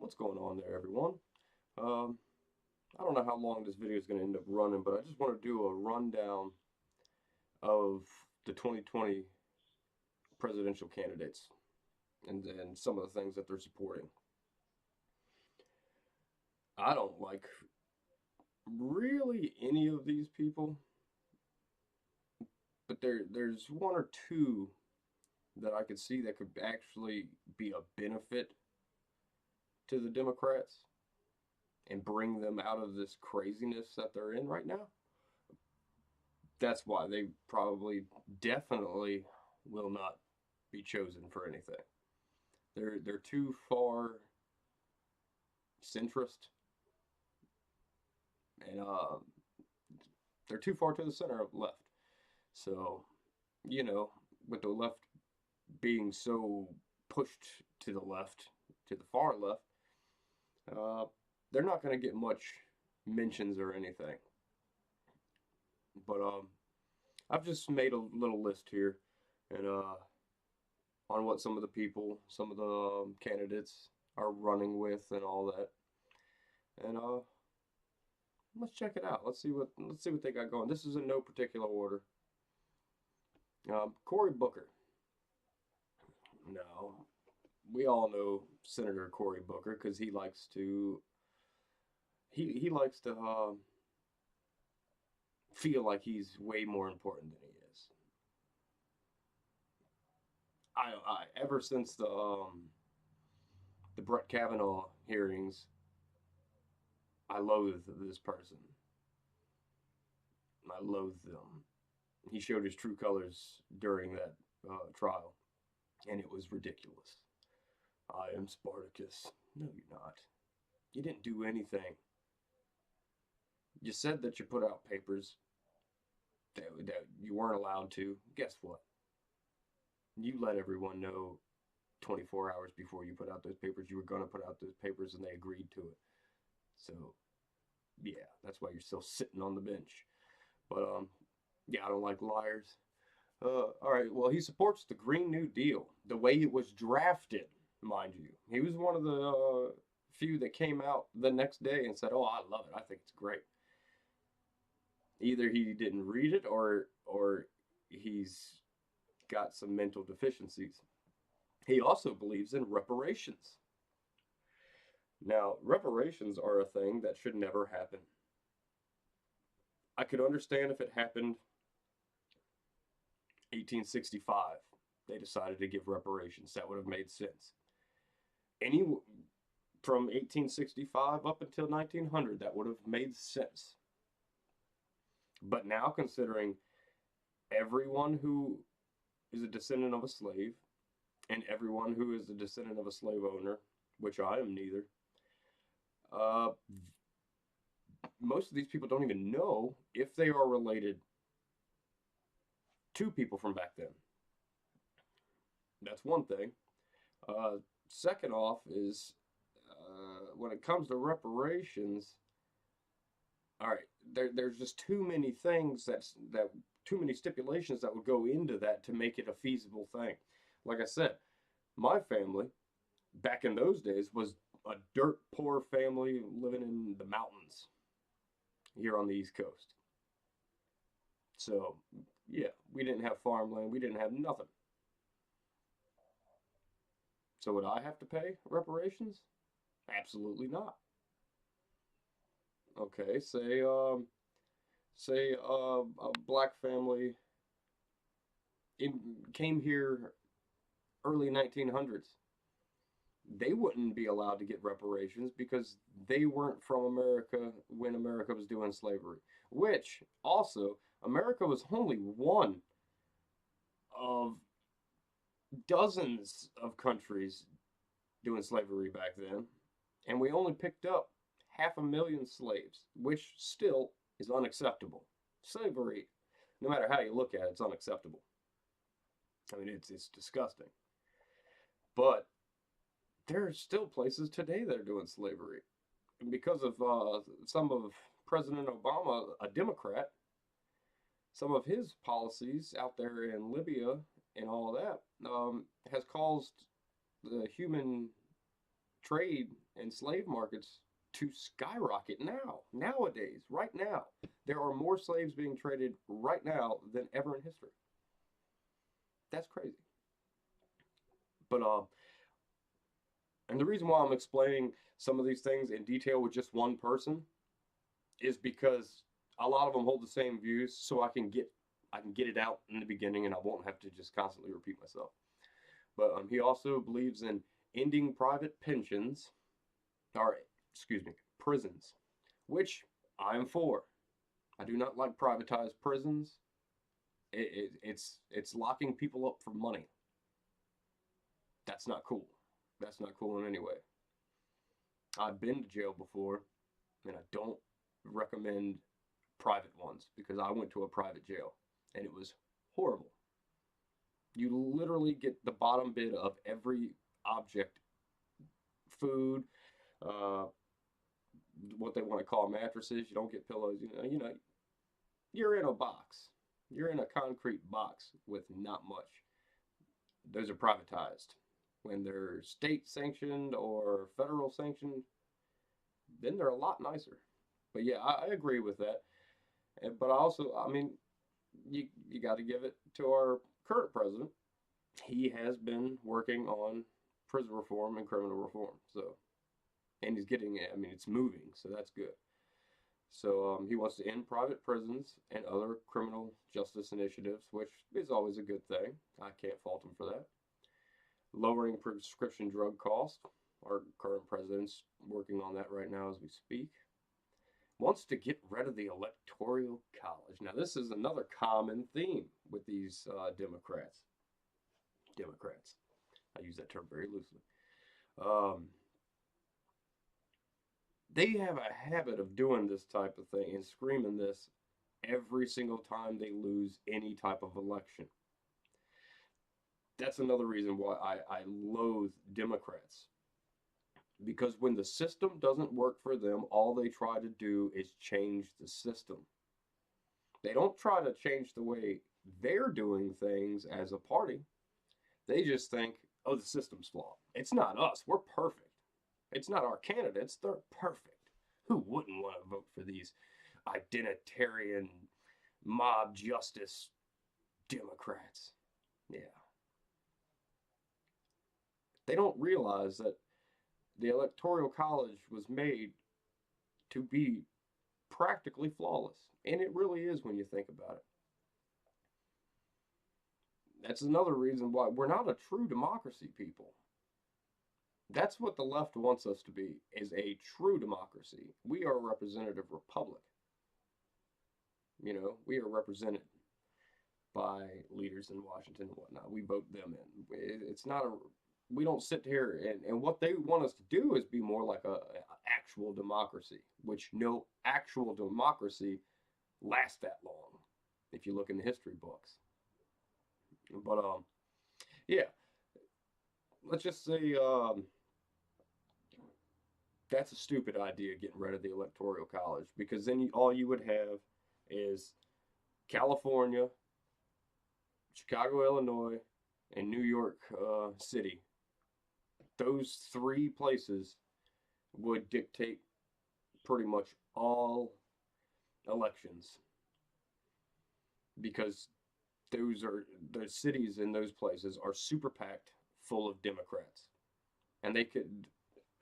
What's going on there, everyone? Um, I don't know how long this video is going to end up running, but I just want to do a rundown of the 2020 presidential candidates and some of the things that they're supporting. I don't like really any of these people, but there's one or two that I could see that could actually be a benefit to the Democrats and bring them out of this craziness that they're in right now. That's why they probably definitely will not be chosen for anything. They're too far centrist and they're too far to the center of left. So, you know, with the left being so pushed to the left, to the far left, uh, they're not going to get much mentions or anything. But I've just made a little list here, and on what some of the people, some of the candidates are running with, and all that. And let's check it out. Let's see what they got going. This is in no particular order. Cory Booker. Now, we all know Senator Cory Booker because he likes to feel like he's way more important than he is. I ever since the Brett Kavanaugh hearings, I loathe this person. I loathe them. He showed his true colors during that trial, and it was ridiculous. I am Spartacus. No, you're not. You didn't do anything. You said that you put out papers that you weren't allowed to. Guess what? You let everyone know 24 hours before you put out those papers you were going to put out those papers, and they agreed to it. So, yeah, that's why you're still sitting on the bench. But yeah, I don't like liars. All right, well, he supports the Green New Deal, the way it was drafted, mind you. He was one of the few that came out the next day and said, "Oh, I love it. I think it's great." Either he didn't read it or he's got some mental deficiencies. He also believes in reparations. Now, reparations are a thing that should never happen. I could understand if it happened 1865. They decided to give reparations. That would have made sense. Any from 1865 up until 1900, that would have made sense. But now, considering everyone who is a descendant of a slave and everyone who is a descendant of a slave owner, which I am neither, uh, most of these people don't even know if they are related to people from back then. That's one thing. Uh, Second off is when it comes to reparations, all right, there's just too many things that too many stipulations that would go into that to make it a feasible thing. Like I said, my family back in those days was a dirt poor family living in the mountains here on the East Coast. So, yeah, we didn't have farmland, we didn't have nothing. So would I have to pay reparations? Absolutely not. Okay, say a black family in, came here early 1900s. They wouldn't be allowed to get reparations because they weren't from America when America was doing slavery. Which also, America was only one of dozens of countries doing slavery back then, and we only picked up 500,000 slaves, which still is unacceptable. Slavery, no matter how you look at it, it's unacceptable. I mean, it's disgusting. But there are still places today that are doing slavery. And because of some of President Obama, a Democrat, some of his policies out there in Libya and all that has caused the human trade and slave markets to skyrocket now, nowadays, right now. There are more slaves being traded right now than ever in history. That's crazy. But and the reason why I'm explaining some of these things in detail with just one person is because a lot of them hold the same views, so I can get it out in the beginning, and I won't have to just constantly repeat myself. But he also believes in ending private pensions, or excuse me, prisons, which I am for. I do not like privatized prisons. It's locking people up for money. That's not cool. That's not cool in any way. I've been to jail before, and I don't recommend private ones because I went to a private jail and it was horrible. You literally get the bottom bit of every object, food, uh, what they want to call mattresses. You don't get pillows. You're in a box. You're in a concrete box with not much. Those are privatized. When they're state sanctioned or federal sanctioned, then they're a lot nicer. But yeah, I agree with that. But also, I mean, you got to give it to our current president. He has been working on prison reform and criminal reform. So, and he's getting it. I mean, it's moving, so that's good. So he wants to end private prisons and other criminal justice initiatives, which is always a good thing. I can't fault him for that. Lowering prescription drug costs. Our current president's working on that right now as we speak. Wants to get rid of the electoral college. Now, this is another common theme with these Democrats. Democrats. I use that term very loosely. Um, they have a habit of doing this type of thing and screaming this every single time they lose any type of election. That's another reason why I loathe Democrats. Because when the system doesn't work for them, all they try to do is change the system. They don't try to change the way they're doing things as a party. They just think, oh, the system's flawed. It's not us. We're perfect. It's not our candidates. They're perfect. Who wouldn't want to vote for these identitarian mob justice Democrats? Yeah. They don't realize that the Electoral College was made to be practically flawless. And it really is when you think about it. That's another reason why we're not a true democracy, people. That's what the left wants us to be, is a true democracy. We are a representative republic. We are represented by leaders in Washington and whatnot. We vote them in. It's not a we don't sit here and what they want us to do is be more like a actual democracy, which no actual democracy lasts that long if you look in the history books. But yeah, let's just say that's a stupid idea, getting rid of the electoral college, because then all you would have is California, Chicago, Illinois, and New York City. Those three places would dictate pretty much all elections, because the cities in those places are super packed full of Democrats. And they could,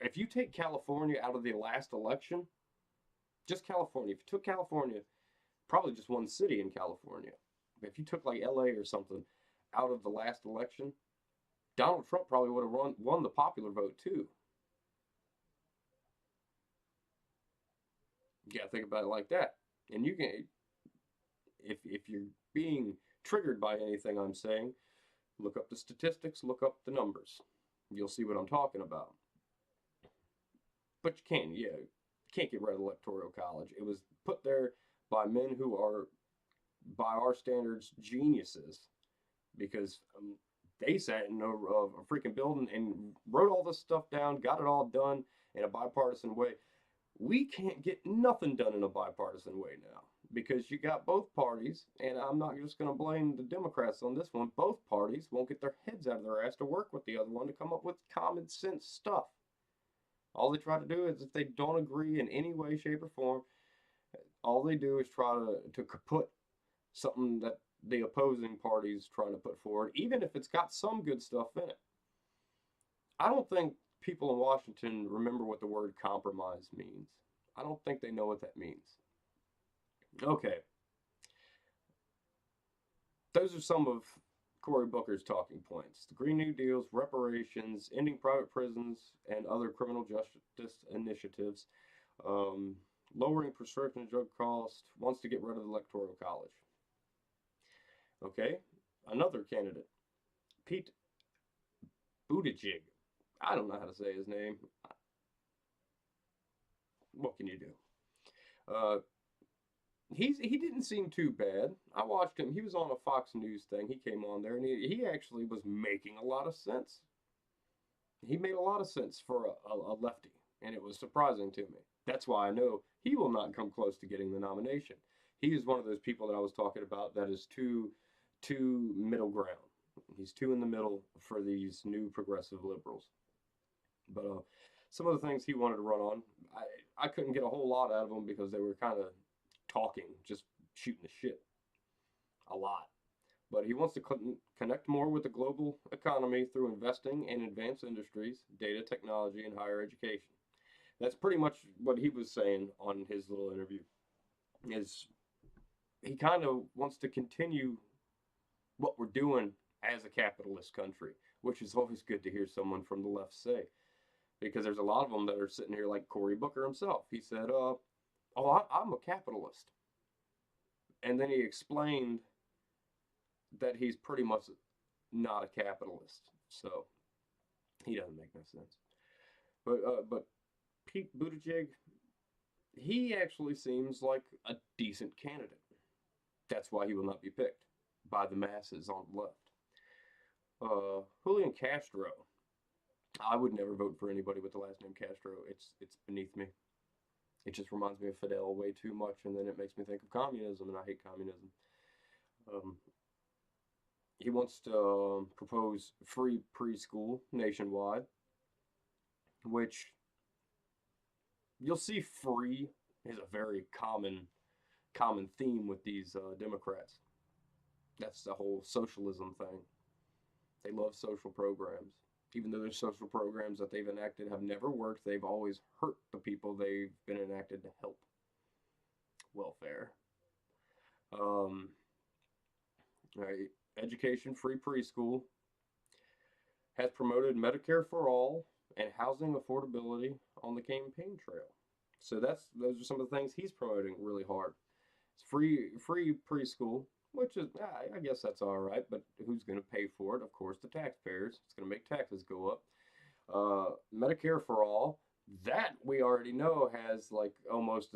if you take California out of the last election, just California, if you took California, probably just one city in California, but if you took like LA or something out of the last election, Donald Trump probably would have won the popular vote too. You gotta think about it like that. And you can, if you're being triggered by anything I'm saying, look up the statistics, look up the numbers. You'll see what I'm talking about. But you can't get rid of the electoral college. It was put there by men who are, by our standards, geniuses, because they sat in a freaking building and wrote all this stuff down, got it all done in a bipartisan way. We can't get nothing done in a bipartisan way now, because you got both parties, and I'm not just going to blame the Democrats on this one. Both parties won't get their heads out of their ass to work with the other one to come up with common sense stuff. All they try to do is if they don't agree in any way, shape, or form, all they do is try to kaput something that the opposing party's trying to put forward, even if it's got some good stuff in it. I don't think people in Washington remember what the word compromise means. I don't think they know what that means. Okay, those are some of Cory Booker's talking points. The Green New Deal's reparations, ending private prisons and other criminal justice initiatives, um, lowering prescription drug costs, wants to get rid of the Electoral College. Okay, another candidate, Pete Buttigieg. I don't know how to say his name. What can you do? Uh, he didn't seem too bad. I watched him. He was on a Fox News thing. He came on there and he actually was making a lot of sense. He made a lot of sense for a lefty, and it was surprising to me. That's why I know he will not come close to getting the nomination. He is one of those people that I was talking about that is too middle ground. He's too in the middle for these new progressive liberals. But some of the things he wanted to run on, I couldn't get a whole lot out of them because they were kind of talking, just shooting the shit a lot. But he wants to connect more with the global economy through investing in advanced industries, data technology, and higher education. That's pretty much what he was saying on his little interview. Is he kind of wants to continue what we're doing as a capitalist country, which is always good to hear someone from the left say, because there's a lot of them that are sitting here like Cory Booker himself. He said, I'm a capitalist," and then he explained that he's pretty much not a capitalist. So he doesn't make no sense. But Pete Buttigieg, he actually seems like a decent candidate. That's why he will not be picked by the masses on the left. Julian Castro, I would never vote for anybody with the last name Castro. It's beneath me. It just reminds me of Fidel way too much, and then it makes me think of communism, and I hate communism. Um, he wants to propose free preschool nationwide, which you'll see free is a very common theme with these Democrats. That's the whole socialism thing. They love social programs. Even though their social programs that they've enacted have never worked, they've always hurt the people they've been enacted to help. Welfare. Um, right. Education, free preschool, has promoted Medicare for all and housing affordability on the campaign trail. So those are some of the things he's promoting really hard. It's free preschool, which is I guess that's all right, but who's going to pay for it? Of course, the taxpayers. It's going to make taxes go up. Medicare for all, that we already know has like almost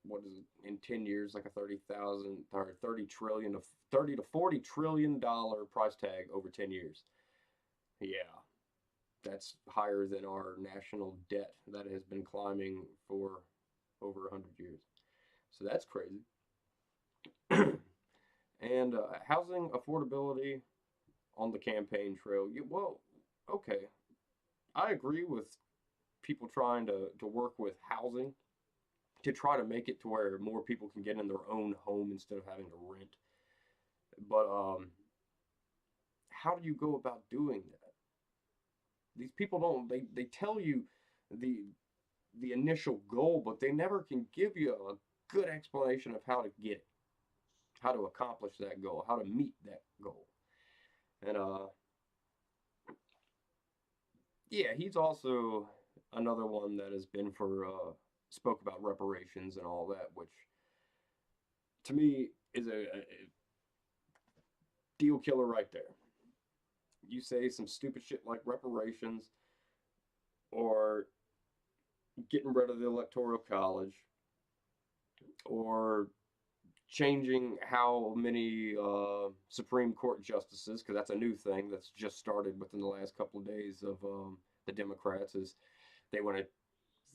what is it in 10 years, like a 30,000 or 30 trillion of 30 to 40 trillion dollar price tag over 10 years. Yeah, that's higher than our national debt that has been climbing for over 100 years. So that's crazy. And housing affordability on the campaign trail. Well, okay, I agree with people trying to work with housing to try to make it to where more people can get in their own home instead of having to rent. But how do you go about doing that? These people don't. They tell you the the initial goal, but they never can give you a good explanation of how to get it, how to accomplish that goal, how to meet that goal. And yeah, he's also another one that has been for spoke about reparations and all that, which to me is a deal killer right there. You say some stupid shit like reparations or getting rid of the electoral college or changing how many Supreme Court justices, because that's a new thing that's just started within the last couple of days of the Democrats, is they want to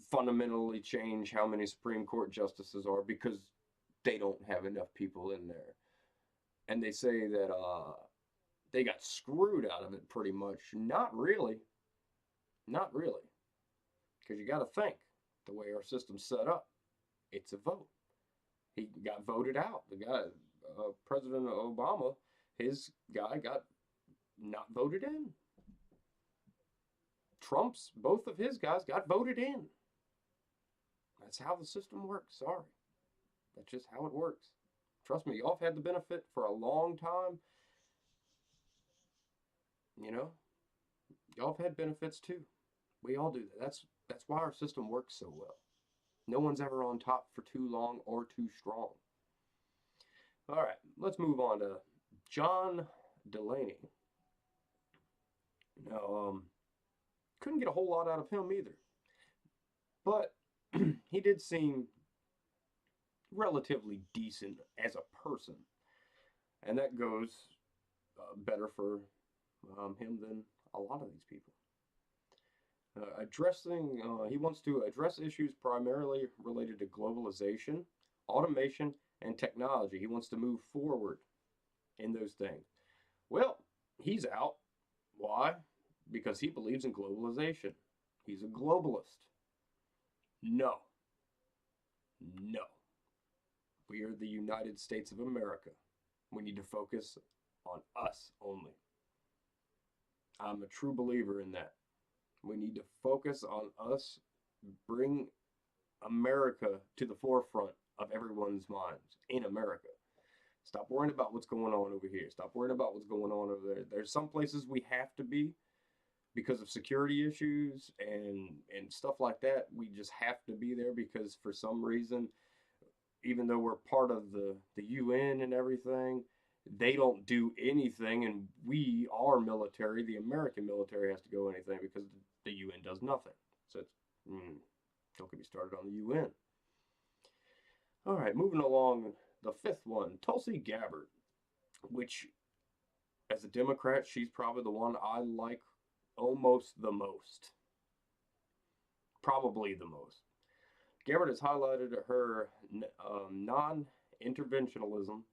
fundamentally change how many Supreme Court justices are because they don't have enough people in there. And they say that they got screwed out of it pretty much. Not really. Not really. Because you got to think the way our system's set up, it's a vote. He got voted out. The guy, President Obama, his guy got not voted in. Trump's, both of his guys got voted in. That's how the system works. Sorry. That's just how it works. Trust me, y'all have had the benefit for a long time. You know, y'all have had benefits too. We all do that. That's why our system works so well. No one's ever on top for too long or too strong. All right, let's move on to John Delaney. Now, couldn't get a whole lot out of him either, but he did seem relatively decent as a person, and that goes better for him than a lot of these people. He wants to address issues primarily related to globalization, automation, and technology. He wants to move forward in those things. Well, he's out. Why? Because he believes in globalization. He's a globalist. No. No. We are the United States of America. We need to focus on us only. I'm a true believer in that. We need to focus on us, bring America to the forefront of everyone's minds in America. Stop worrying about what's going on over here. Stop worrying about what's going on over there. There's some places we have to be because of security issues and stuff like that. We just have to be there because for some reason, even though we're part of the UN and everything, they don't do anything, and our military, the American military, has to go anything because the UN does nothing. So it's, don't get me started on the UN. All right, moving along, the fifth one, Tulsi Gabbard, which, as a Democrat, she's probably the one I like almost the most. Probably the most. Gabbard has highlighted her non-interventionism,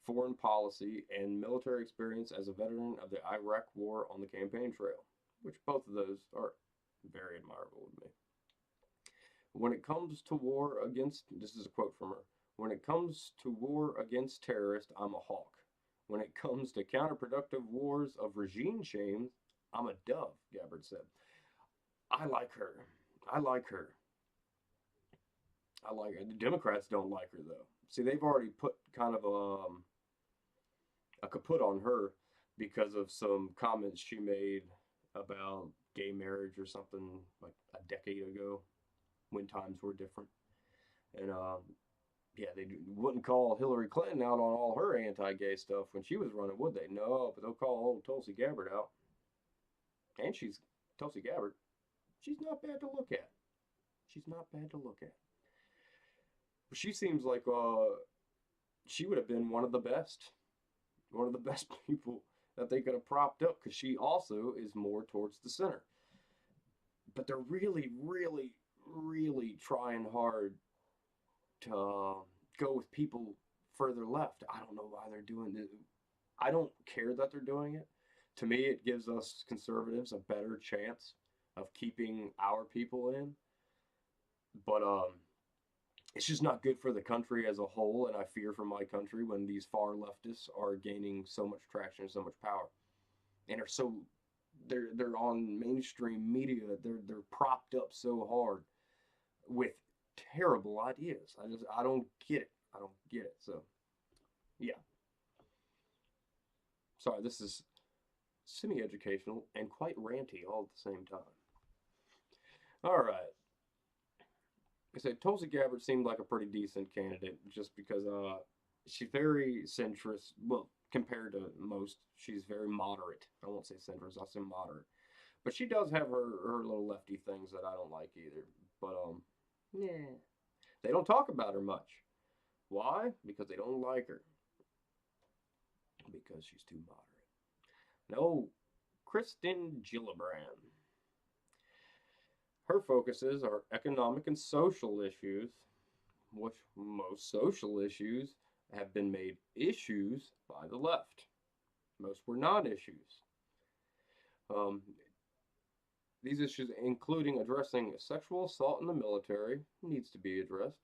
foreign policy, and military experience as a veteran of the Iraq War on the campaign trail, which both of those are very admirable with me. When it comes to war against, this is a quote from her, when it comes to war against terrorists, I'm a hawk. When it comes to counterproductive wars of regime change, I'm a dove, Gabbard said. I like her. I like her. I like her. The Democrats don't like her, though. See, they've already put kind of a kaput on her because of some comments she made about gay marriage or something like a decade ago when times were different. And yeah, they wouldn't call Hillary Clinton out on all her anti-gay stuff when she was running, would they? No, but they'll call old Tulsi Gabbard out. And Tulsi Gabbard, she's not bad to look at. She's not bad to look at. But she seems like she would have been one of the best people that they could have propped up because she also is more towards the center. But they're really, really, really trying hard to go with people further left. I don't know why they're doing it. I don't care that they're doing it. To me, it gives us conservatives a better chance of keeping our people in. But it's just not good for the country as a whole, and I fear for my country when these far leftists are gaining so much traction and so much power, and they're on mainstream media. They're propped up so hard with terrible ideas. I don't get it. I don't get it. So yeah. Sorry, this is semi-educational and quite ranty all at the same time. All right. I said Tulsi Gabbard seemed like a pretty decent candidate just because she's very centrist. Well, compared to most, she's very moderate. I won't say centrist, I'll say moderate. But she does have her little lefty things that I don't like either. But yeah, they don't talk about her much. Why? Because they don't like her. Because she's too moderate. No, Kristen Gillibrand. Her focuses are economic and social issues, which most social issues have been made issues by the left. Most were not issues. These issues, including addressing sexual assault in the military, needs to be addressed.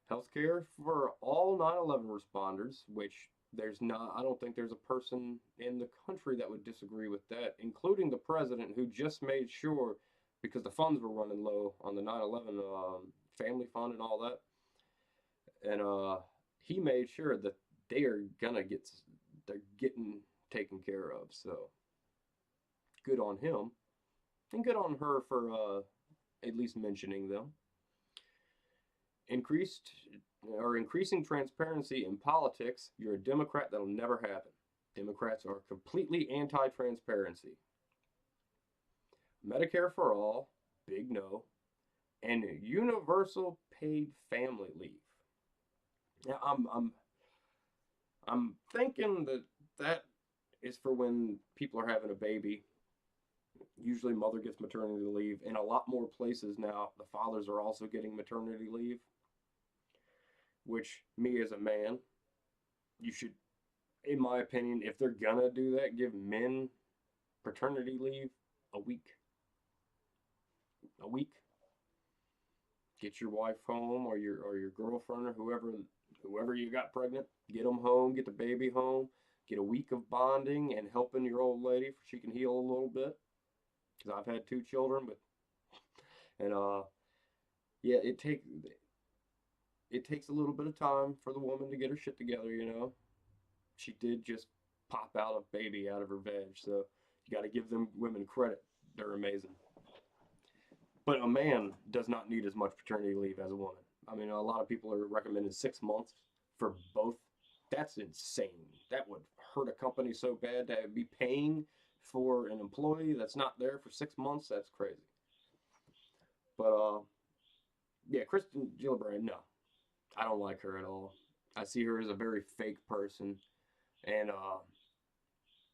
Healthcare for all 9/11 responders, which there's not, I don't think there's a person in the country that would disagree with that, including the president who just made sure, because the funds were running low on the 9/11 family fund and all that, and he made sure that they are gonna get, they're getting taken care of. So good on him, and good on her for at least mentioning them. Increased or increasing transparency in politics. You're a Democrat, that'll never happen. Democrats are completely anti-transparency. Medicare for all, big no, and universal paid family leave. Now I'm thinking that that is for when people are having a baby. Usually, mother gets maternity leave. In a lot more places now, the fathers are also getting maternity leave. Which, me as a man, you should, in my opinion, if they're gonna do that, give men paternity leave a week. A week. Get your wife home, or your girlfriend, or whoever you got pregnant. Get them home. Get the baby home. Get a week of bonding and helping your old lady so she can heal a little bit. Because I've had two children, but and yeah, it takes a little bit of time for the woman to get her shit together. She did just pop out a baby out of her veg, so you got to give them women credit. They're amazing. But a man does not need as much paternity leave as a woman. I mean, a lot of people are recommending 6 months for both. That's insane. That would hurt a company so bad to be paying for an employee that's not there for 6 months. That's crazy. But yeah, Kristen Gillibrand, no, I don't like her at all. I see her as a very fake person, and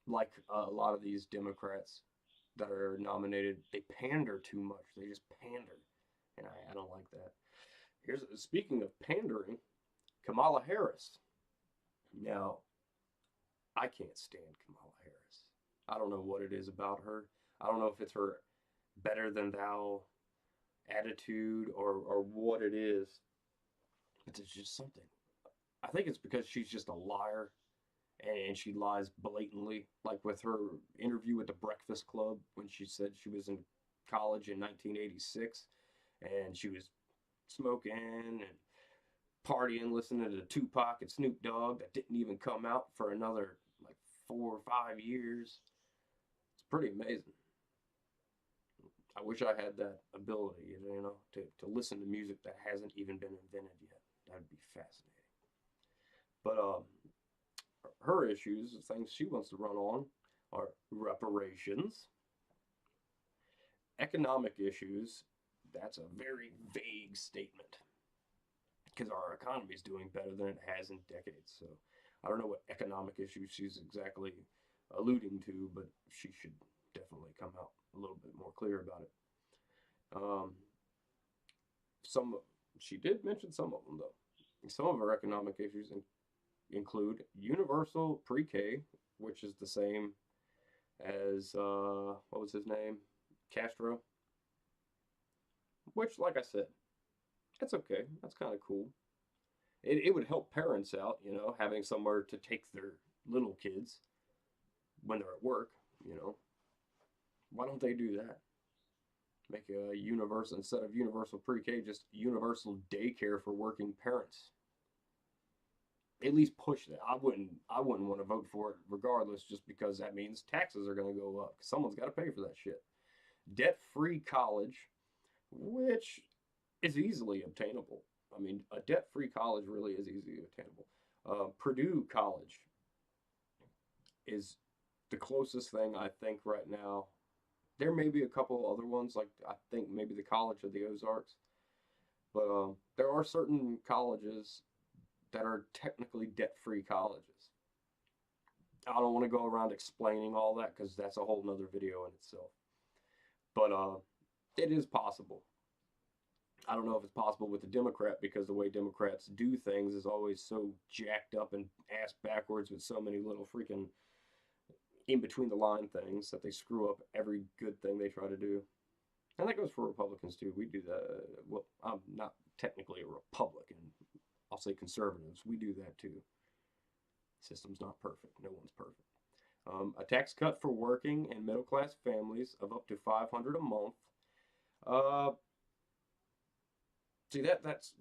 like a lot of these Democrats that are nominated, they pander too much. They just pander, and I don't like that. Here's speaking of pandering, Kamala Harris. Now, I can't stand Kamala Harris. I don't know what it is about her. I don't know if it's her better than thou attitude, or what it is. But it's just something. I think it's because she's just a liar, and she lies blatantly. Like with her interview with the Breakfast Club when she said she was in college in 1986 and she was smoking and partying, listening to Tupac and Snoop Dogg that didn't even come out for another like 4 or 5 years. It's pretty amazing. I wish I had that ability, to listen to music that hasn't even been invented yet. That'd be fascinating. But her issues, the things she wants to run on, are reparations, economic issues. That's a very vague statement because our economy is doing better than it has in decades. So I don't know what economic issues she's exactly alluding to, but she should definitely come out a little bit more clear about it. Um, some she did mention some of them though. Some of her economic issues include universal pre-K, which is the same as what was his name, Castro. Which, like I said, that's okay. That's kind of cool. It would help parents out, having somewhere to take their little kids when they're at work. You know, why don't they do that? Make a universal, instead of universal pre-K, just universal daycare for working parents. At least push that. I wouldn't want to vote for it regardless, just because that means taxes are going to go up. Someone's got to pay for that shit. Debt-free college, which is easily obtainable. I mean, a debt-free college really is easily obtainable. Purdue College is the closest thing I think right now. There may be a couple other ones, like I think maybe the College of the Ozarks, but there are certain colleges that are technically debt-free colleges. I don't want to go around explaining all that because that's a whole nother video in itself. But it is possible. I don't know if it's possible with the Democrat because the way Democrats do things is always so jacked up and ass backwards with so many little freaking in between the line things that they screw up every good thing they try to do. And that goes for Republicans too. We do that. Well, I'm not technically a Republican. I'll say conservatives. We do that too. System's not perfect. No one's perfect. A tax cut for working and middle class families of up to 500 a month. Uh, see that's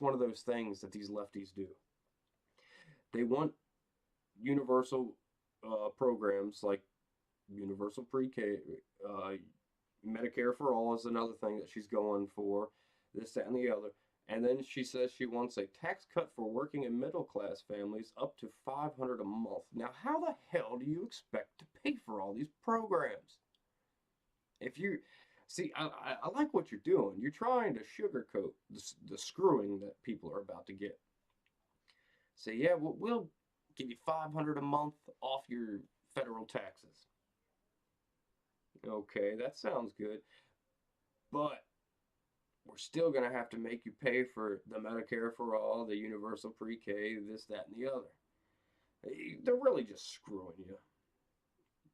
one of those things that these lefties do. They want universal programs like universal pre-K, uh, Medicare for all is another thing that she's going for. This, that, and the other. And then she says she wants a tax cut for working and middle class families up to 500 a month. Now, how the hell do you expect to pay for all these programs? If you see, I like what you're doing. You're trying to sugarcoat the screwing that people are about to get. Say, yeah, we'll give you 500 a month off your federal taxes. Okay, that sounds good. But we're still going to have to make you pay for the Medicare for all, the universal pre-K, this, that, and the other. They're really just screwing you.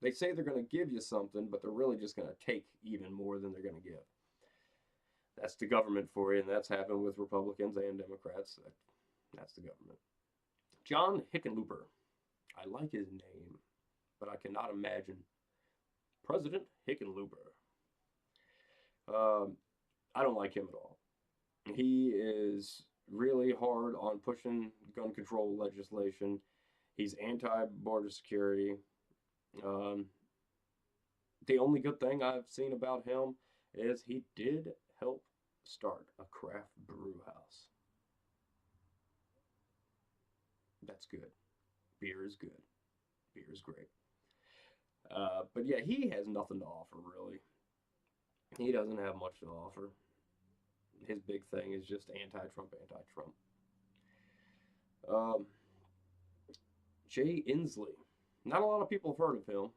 They say they're going to give you something, but they're really just going to take even more than they're going to give. That's the government for you, and that's happened with Republicans and Democrats. That's the government. John Hickenlooper. I like his name, but I cannot imagine President Hickenlooper. I don't like him at all. He is really hard on pushing gun control legislation. He's anti-border security. Um, the only good thing I've seen about him is he did help start a craft brew house. That's good. Beer is good. Beer is great. But yeah, he has nothing to offer really. He doesn't have much to offer. His big thing is just anti-Trump, anti-Trump. Um, Jay Inslee. Not a lot of people have heard of him,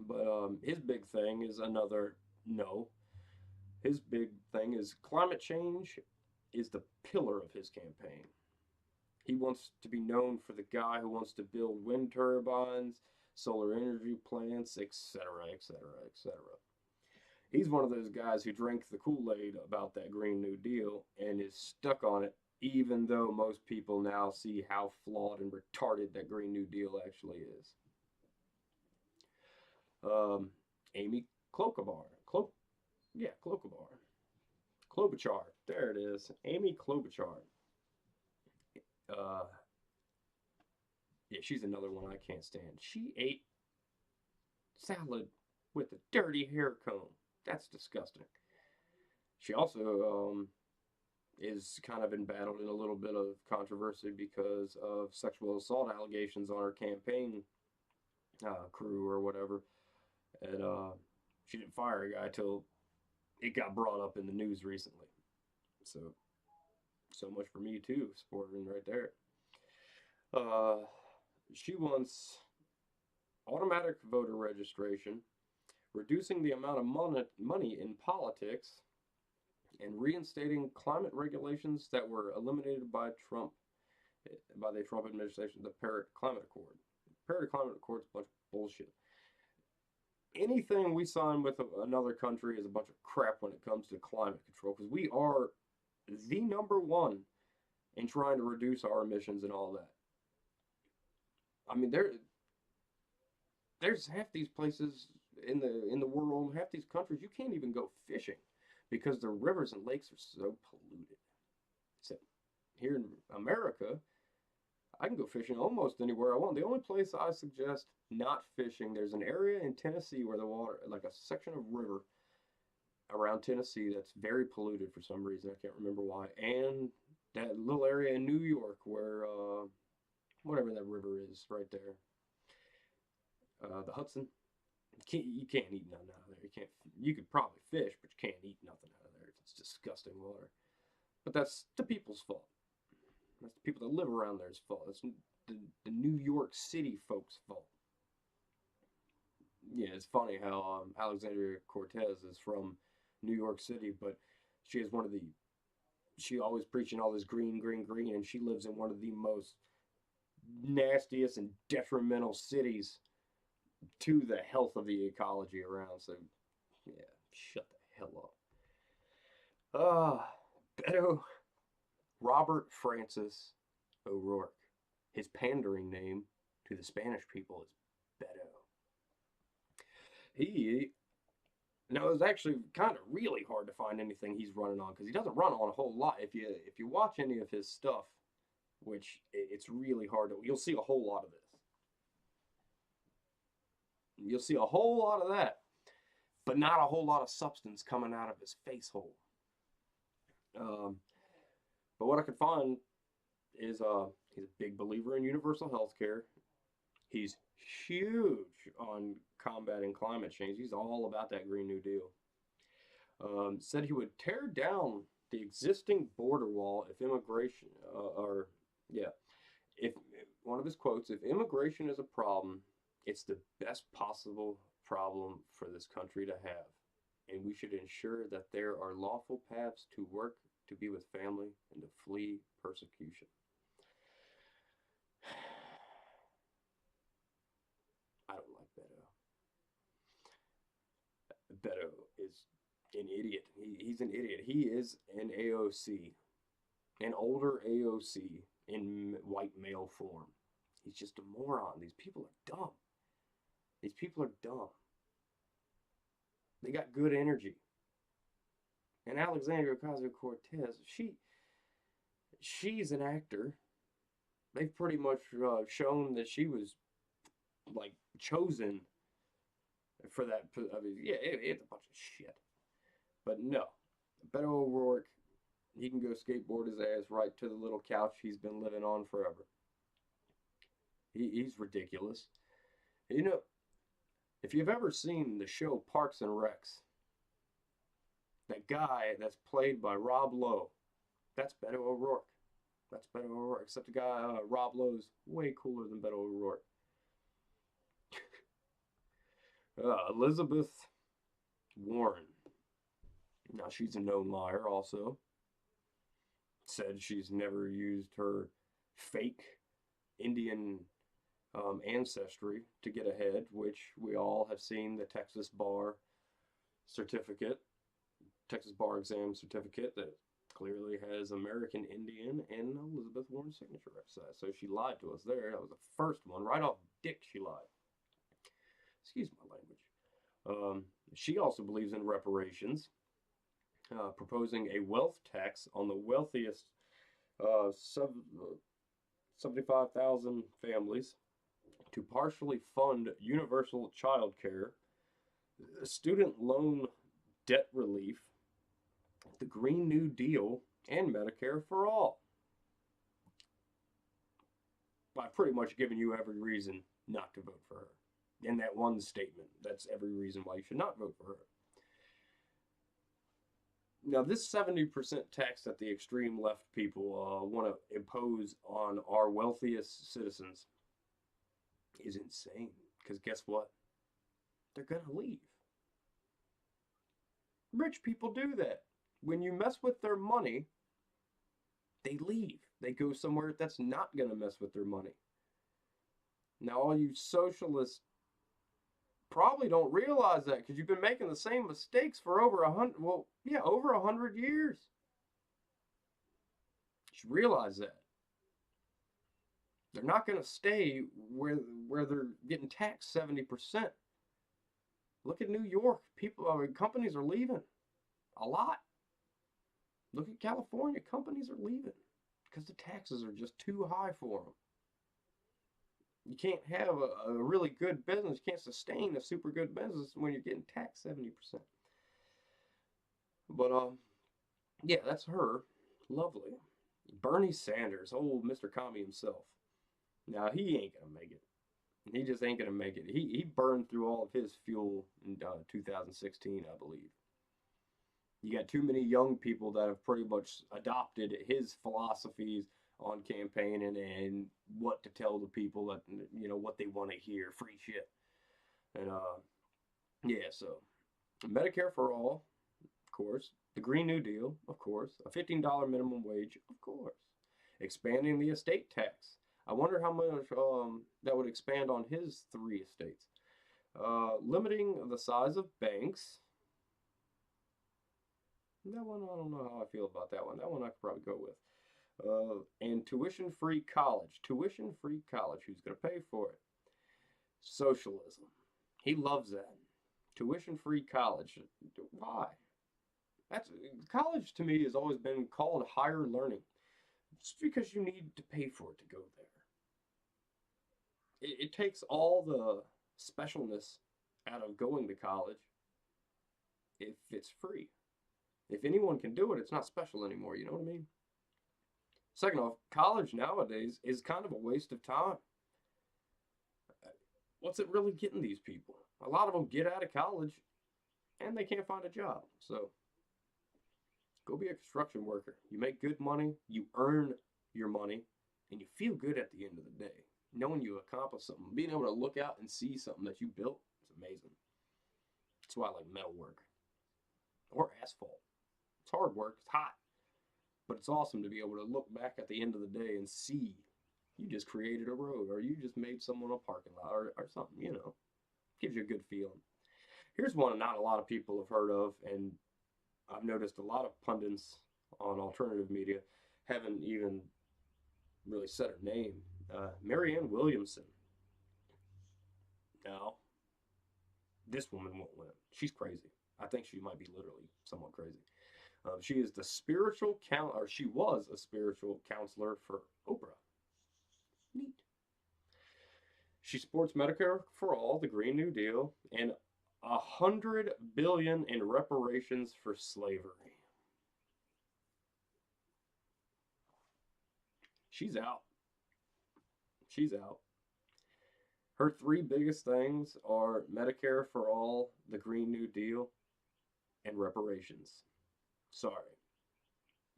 but his big thing is another no. His big thing is climate change is the pillar of his campaign. He wants to be known for the guy who wants to build wind turbines, solar energy plants, etc., etc., etc. He's one of those guys who drank the Kool-Aid about that Green New Deal and is stuck on it, even though most people now see how flawed and retarded that Green New Deal actually is. Amy Klobuchar. Yeah, Klobuchar. Klobuchar. There it is. Amy Klobuchar. Uh, yeah, she's another one I can't stand. She ate salad with a dirty hair comb. That's disgusting. She also is kind of embattled in a little bit of controversy because of sexual assault allegations on her campaign crew or whatever. And she didn't fire a guy till it got brought up in the news recently. So, so much for me too, supporting right there. Uh, she wants automatic voter registration, reducing the amount of money in politics, and reinstating climate regulations that were eliminated by the Trump administration, the Paris Climate Accord. The Paris Climate Accord is a bunch of bullshit. Anything we sign with another country is a bunch of crap when it comes to climate control because we are the number one in trying to reduce our emissions and all that. I mean, there's half these places in the world, half these countries, you can't even go fishing because the rivers and lakes are so polluted. So here in America, I can go fishing almost anywhere I want. The only place I suggest not fishing, there's an area in Tennessee where the water, like a section of river around Tennessee that's very polluted for some reason. I can't remember why. And that little area in New York where, whatever that river is right there, the Hudson. You can't eat nothing out of there. You can't. You could probably fish, but you can't eat nothing out of there. It's disgusting water. But that's the people's fault. That's the people that live around there's fault. That's the New York City folks' fault. Yeah, it's funny how Alexandria Cortez is from New York City, but she is one of the. She always preaching all this green, green, green, and she lives in one of the most nastiest and detrimental cities to the health of the ecology around. So Yeah, shut the hell up. Beto Robert Francis O'Rourke. His pandering name to the Spanish people is Beto. He Now it's actually kind of really hard to find anything he's running on because he doesn't run on a whole lot. If you watch any of his stuff, which it's really hard to, you'll see a whole lot of this. You'll see a whole lot of that, but not a whole lot of substance coming out of his face hole. Um, but what I could find is he's a big believer in universal health care. He's huge on combating climate change. He's all about that Green New Deal. Said he would tear down the existing border wall if immigration, yeah, if one of his quotes, if immigration is a problem, it's the best possible problem for this country to have. And we should ensure that there are lawful paths to work, to be with family, and to flee persecution. I don't like Beto. Beto is an idiot. He's an idiot. He is an AOC, an older AOC in white male form. He's just a moron. These people are dumb. These people are dumb. They got good energy. And Alexandria Ocasio-Cortez, she's an actor. They've pretty much shown that she was like chosen for that. I mean, yeah, it's a bunch of shit. But no, Beto O'Rourke, he can go skateboard his ass right to the little couch he's been living on forever. He's ridiculous. You know, if you've ever seen the show Parks and Recs, that guy that's played by Rob Lowe, that's Beto O'Rourke. That's Beto O'Rourke. Except the guy, Rob Lowe's way cooler than Beto O'Rourke. Elizabeth Warren. Now, she's a known liar also. Said she's never used her fake Indian ancestry to get ahead, which we all have seen the Texas bar exam certificate that clearly has American Indian and Elizabeth Warren's signature outside. So she lied to us there. That was the first one. Right off dick, she lied. Excuse my language. She also believes in reparations, proposing a wealth tax on the wealthiest 75,000 families to partially fund universal child care, student loan debt relief, the Green New Deal, and Medicare for all. I've pretty much given you every reason not to vote for her. In that one statement, that's every reason why you should not vote for her. Now, this 70% tax that the extreme left people want to impose on our wealthiest citizens is insane. Because guess what? They're going to leave. Rich people do that. When you mess with their money, they leave. They go somewhere that's not going to mess with their money. Now, all you socialists probably don't realize that because you've been making the same mistakes for over 100 years. You should realize that. They're not going to stay where they're getting taxed 70%. Look at New York. Companies are leaving a lot. Look at California. Companies are leaving because the taxes are just too high for them. You can't have a really good business. You can't sustain a super good business when you're getting taxed 70%. But yeah, that's her. Lovely. Bernie Sanders, old Mr. Commie himself. Now, he ain't going to make it. He just ain't going to make it. He burned through all of his fuel in 2016, I believe. You got too many young people that have pretty much adopted his philosophies on campaigning and what to tell the people that, what they want to hear. Free shit. And, yeah, so Medicare for all, of course. The Green New Deal, of course. A $15 minimum wage, of course. Expanding the estate tax. I wonder how much that would expand on his 3 estates. Limiting the size of banks. That one, I don't know how I feel about that one. That one I could probably go with. And tuition-free college. Tuition-free college. Who's going to pay for it? Socialism. He loves that. Tuition-free college. Why? That's college to me has always been called higher learning. Just because you need to pay for it to go there. It takes all the specialness out of going to college if it's free. If anyone can do it, it's not special anymore. You know what I mean? Second off, college nowadays is kind of a waste of time. What's it really getting these people? A lot of them get out of college and they can't find a job. So go be a construction worker. You make good money, you earn your money, and you feel good at the end of the day. Knowing you accomplished something, being able to look out and see something that you built is amazing. That's why I like metal work or asphalt. It's hard work, it's hot, but it's awesome to be able to look back at the end of the day and see you just created a road or you just made someone a parking lot or something, you know. Gives you a good feeling. Here's one not a lot of people have heard of, and I've noticed a lot of pundits on alternative media haven't even really said her name. Marianne Williamson. Now, this woman won't win. She's crazy. I think she might be literally somewhat crazy. She is the spiritual count, or she was a spiritual counselor for Oprah. Neat. She supports Medicare for all, the Green New Deal, and 100 billion in reparations for slavery. She's out. She's out. Her three biggest things are Medicare for all, the Green New Deal, and reparations. Sorry,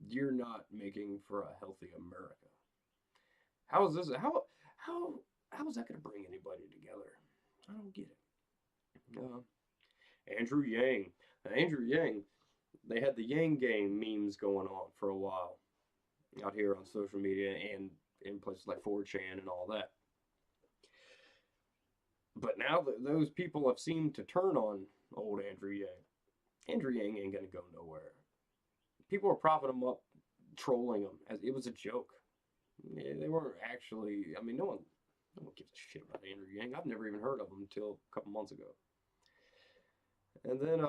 you're not making for a healthy America. How is this? How is that going to bring anybody together? I don't get it. Andrew Yang. Andrew Yang. They had the Yang Gang memes going on for a while out here on social media and in places like 4chan and all that. But now that those people have seemed to turn on old Andrew Yang, Andrew Yang ain't gonna go nowhere. People are propping him up, trolling him as it was a joke. Yeah, they weren't actually. I mean, no one gives a shit about Andrew Yang. I've never even heard of him until a couple months ago. And then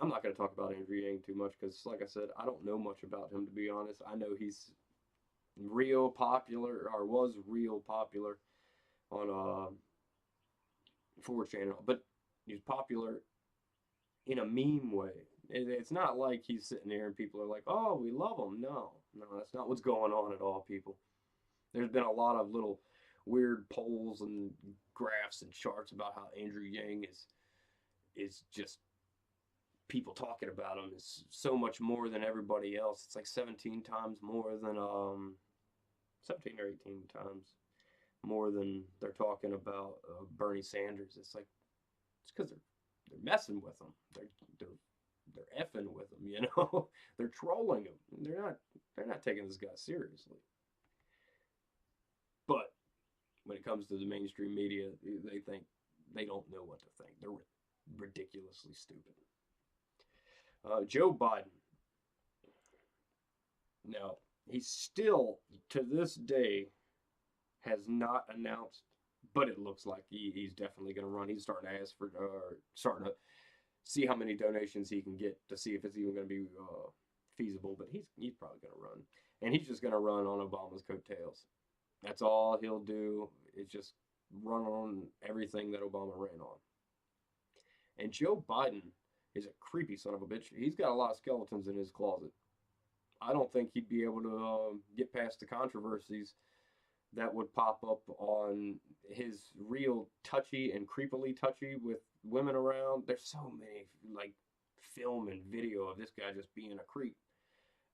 I'm not going to talk about Andrew Yang too much because, like I said, I don't know much about him to be honest. I know he's real popular or was real popular on 4chan, but he's popular in a meme way. It's not like he's sitting there and people are like, "Oh, we love him." No, no, that's not what's going on at all, people. There's been a lot of little weird polls and graphs and charts about how Andrew Yang is just people talking about him is so much more than everybody else. It's like 17 times more than 17 or 18 times more than they're talking about Bernie Sanders. It's like it's because they're messing with him. They're effing with him. You know, they're trolling him. They're not taking this guy seriously. But when it comes to the mainstream media, they think they don't know what to think. They're ridiculously stupid. Joe Biden. Now, he still, to this day, has not announced, but it looks like he's definitely going to run. He's starting to ask for, starting to see how many donations he can get to see if it's even going to be feasible. But he's probably going to run, and he's just going to run on Obama's coattails. That's all he'll do is just run on everything that Obama ran on. And Joe Biden is a creepy son of a bitch. He's got a lot of skeletons in his closet. I don't think he'd be able to get past the controversies that would pop up on his real touchy and creepily touchy with women around. There's so many like film and video of this guy just being a creep,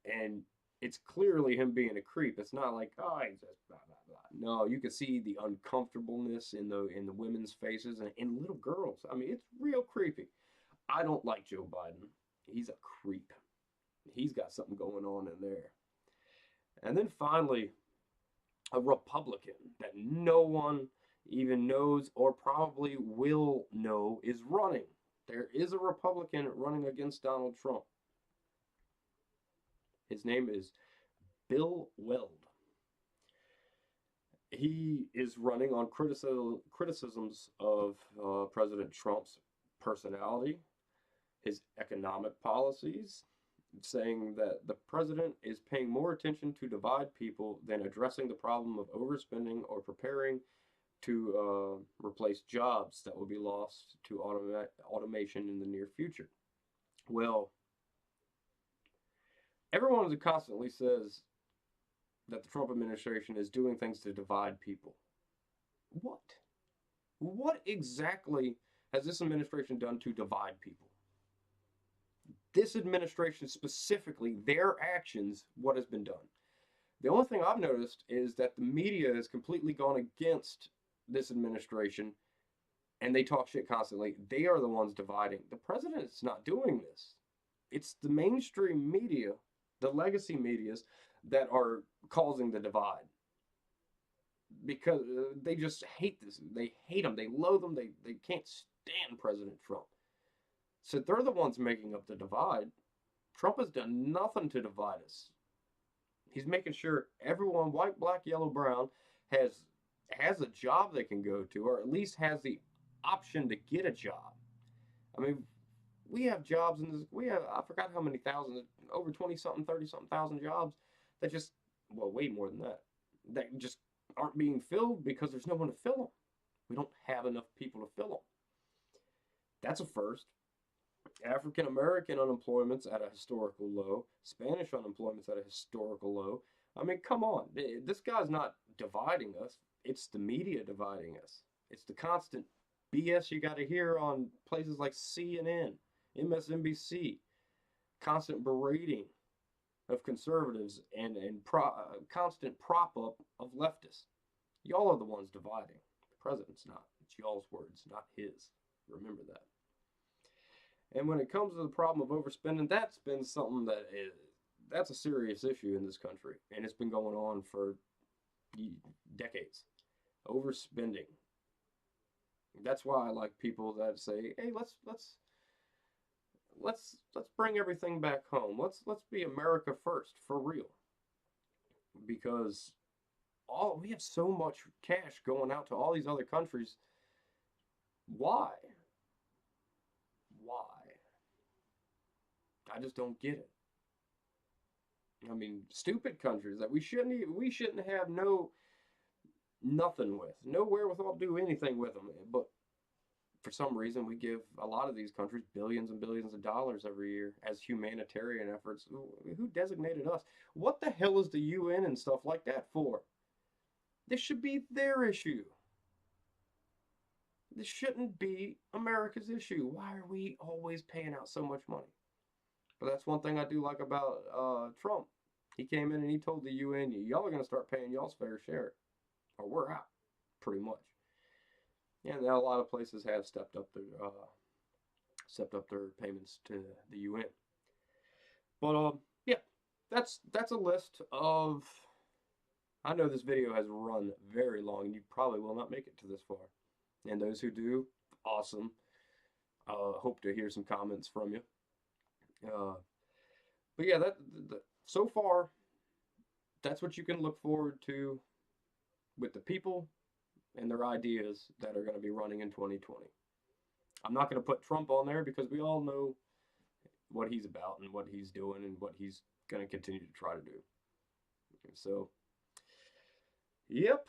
and it's clearly him being a creep. It's not like oh he's just blah blah blah. No, you can see the uncomfortableness in the women's faces and in little girls. I mean, it's real creepy. I don't like Joe Biden. He's a creep. He's got something going on in there. And then finally, a Republican that no one even knows or probably will know is running. There is a Republican running against Donald Trump. His name is Bill Weld. He is running on criticisms of President Trump's personality, his economic policies, saying that the president is paying more attention to divide people than addressing the problem of overspending or preparing to replace jobs that will be lost to automation in the near future. Well, everyone constantly says that the Trump administration is doing things to divide people. What? What exactly has this administration done to divide people? This administration specifically, their actions, what has been done? The only thing I've noticed is that the media has completely gone against this administration and they talk shit constantly. They are the ones dividing. The president is not doing this. It's the mainstream media, the legacy medias, that are causing the divide because they just hate this. They hate him. They loathe him. They can't stand President Trump. So they're the ones making up the divide. Trump has done nothing to divide us. He's making sure everyone, white, black, yellow, brown, has a job they can go to, or at least has the option to get a job. I mean, we have jobs in this. We have, I forgot how many thousands, over 20 something, 30 something thousand jobs that just, well, way more than that, that just aren't being filled because there's no one to fill them. We don't have enough people to fill them. That's a first. African American unemployment's at a historical low. Spanish unemployment's at a historical low. I mean, come on. This guy's not dividing us. It's the media dividing us. It's the constant BS you got to hear on places like CNN, MSNBC, constant berating of conservatives and constant prop up of leftists. Y'all are the ones dividing. The president's not. It's y'all's words, not his. Remember that. And when it comes to the problem of overspending, that's been something that's a serious issue in this country, and it's been going on for decades. Overspending. That's why I like people that say, "Hey, let's bring everything back home. Let's be America first for real." Because we have so much cash going out to all these other countries. Why? Why? I just don't get it. I mean, stupid countries that we shouldn't have nothing with, no wherewithal to do anything with them. But for some reason, we give a lot of these countries billions and billions of dollars every year as humanitarian efforts. Who designated us? What the hell is the UN and stuff like that for? This should be their issue. This shouldn't be America's issue. Why are we always paying out so much money? But that's one thing I do like about Trump. He came in and he told the UN, y'all are going to start paying y'all's fair share, or we're out, pretty much. Yeah, now a lot of places have stepped up their payments to the UN. But yeah, that's a list of. I know this video has run very long, and you probably will not make it to this far. And those who do, awesome. Hope to hear some comments from you. But yeah, so far, that's what you can look forward to with the people and their ideas that are going to be running in 2020. I'm not going to put Trump on there because we all know what he's about and what he's doing and what he's going to continue to try to do. So, yep,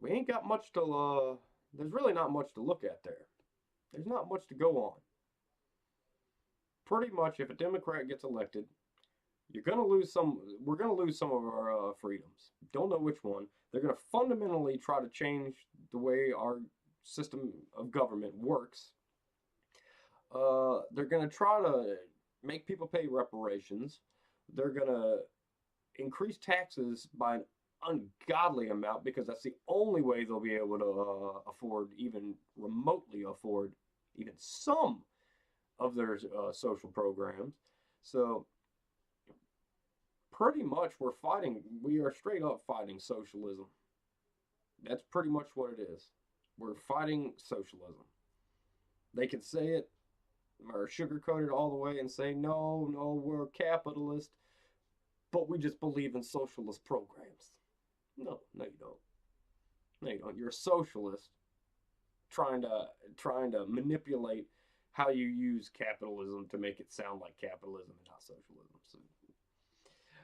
we ain't got much to, there's really not much to look at there. There's not much to go on. Pretty much, if a Democrat gets elected, we're going to lose some of our freedoms. Don't know which one. They're going to fundamentally try to change the way our system of government works. They're going to try to make people pay reparations. They're going to increase taxes by an ungodly amount because that's the only way they'll be able to afford, even remotely afford, even some of their social programs. So pretty much we are straight up fighting socialism. That's pretty much what it is. We're fighting socialism. They can say it or sugarcoat it all the way and say, no, no, we're capitalist, but we just believe in socialist programs. No, no, you don't. No, you don't. You're a socialist trying to manipulate how you use capitalism to make it sound like capitalism and not socialism. So,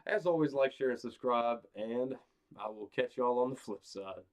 as always, like, share, and subscribe, and I will catch y'all on the flip side.